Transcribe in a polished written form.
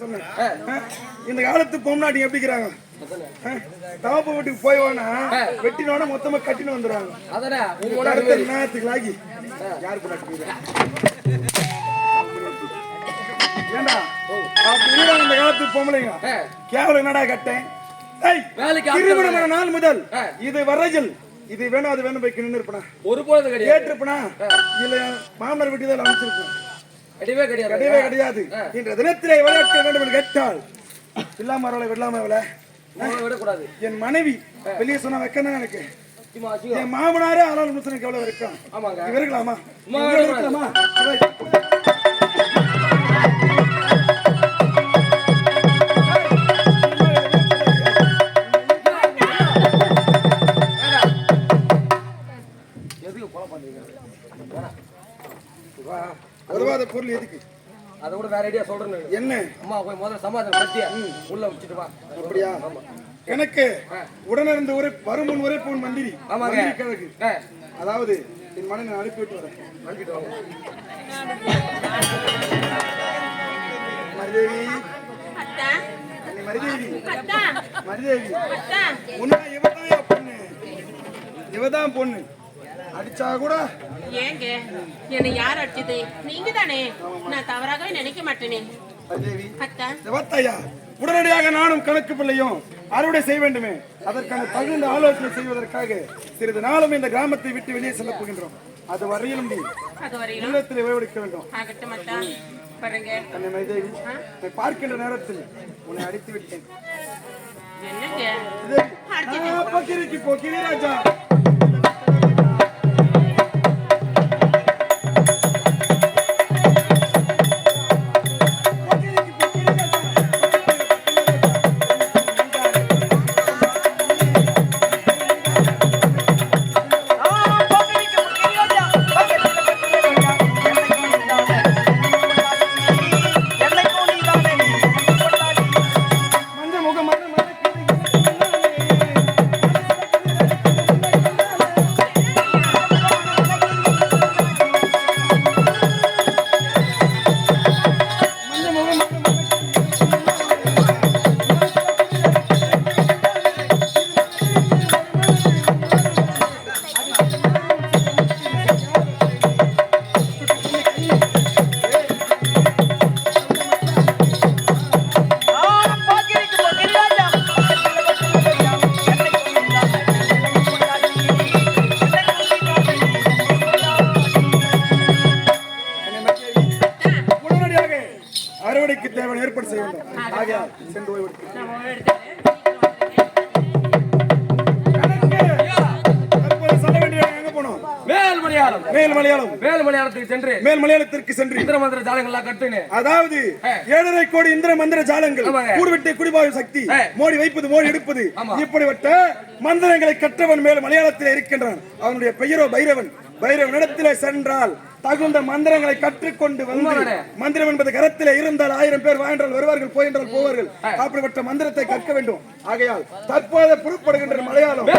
சொன்னேன். இந்த காலத்து பொம்னாட்டி எப்படிக்கிறாங்க? தவப்ப வீட்டுக்கு போய் வேணா வெட்டினோட மொத்தமா கட்டின்னு வந்துடுவாங்க. நேரத்துக்கு ஆகி யாரு ஏண்டா அப்படி இந்த காலத்து பொம்பளைங்க கேவலம் என்னடா கட்டேன் திருமணமான நாள் முதல் இது வரையில் இது வேணும் அது வேணும் போய் நின்று இருப்பா ஒரு போது கேட்டிருப்பா இல்ல மாமனார் வீட்டு தான் அமைச்சிருப்பேன். கிடையவே கிடையாது. இன்ற தினத்திலே விளையாட்ட வேண்டும் என்று கேட்டால் இல்லாம அவளை விடலாம அவளை விடக்கூடாது. என் மனைவி வெளியே சொன்னா வைக்கணும் எனக்கு. என் மாமனாரே ஆளாள் முசனுக்கு எவ்வளவு இருக்கும். இருக்கலாமா இருக்கலாமா? உதவாத பொருள் எதுக்கு? அதை கூட வேற ஐடியா சொல்றேன். என்ன? அம்மா போய் முதல்ல சமாதானம் பத்தியா உள்ள வச்சுட்டு வா. அப்படியா? எனக்கு உடனிருந்து ஒரு வருமுன் உரைப்பவன் மந்திரி. ஆமாங்க. அதாவது என் மனைவி அனுப்பிவிட்டு வரேன். அனுப்பிட்டு வாங்க. மரிதேவி மரிதேவி மரிதேவி உன்னை இவதான் பொண்ணு, இவதான் பொண்ணு. அடிச்சா கூட ஏங்க என்ன யார் அடிச்சது? நீங்க தானே. நான் தவறாகவே நினைக்க மாட்டேனே. உடனடியாக நானும் கணக்கு பிள்ளையும் அறுவடை செய்ய வேண்டுமே. அதற்கான தகுந்த ஆலோசனை செய்வதற்காக சிறிது நாளும் இந்த கிராமத்தை விட்டு வெளியே செல்ல போகின்றோம். அது வரையிலும் நீ இல்லத்தில் ஓய்வெடுக்க வேண்டும். பார்க்கின்ற நேரத்தில் உன்னை அடித்து விட்டேன். ராஜா அறுவடைக்கு தேவையான ஏற்பாடு செய்ய வேண்டும். ஆகையால் சென்று மேல்மலையாளத்திற்கு சென்று இந்திர மந்திர ஜாலங்கள் கட்டுங்க. அதாவது 7.5 கோடி இந்திர மந்திர ஜாலங்கள், கூடுவிட்டு குடிபாயும் சக்தி, மோடி வைப்பது மோடி எடுப்பது, இப்படிப்பட்ட மந்திரங்களை கற்றவன் மேல் மலையாளத்தில் இருக்கின்றான். அவனுடைய பெயரோ பைரவன். பைரவனிடத்திலே சென்றால் தகுந்த மந்திரங்களை கற்றுக்கொண்டு வந்து மந்திரம் என்பது கரத்திலே இருந்தால் 1000 பேர் வாழ்ந்தால் வருவார்கள், போயின்றால் போவார்கள். அப்படிப்பட்ட மந்திரத்தை கற்க வேண்டும். ஆகையால் தற்போது புறப்படுகின்ற மலையாளம்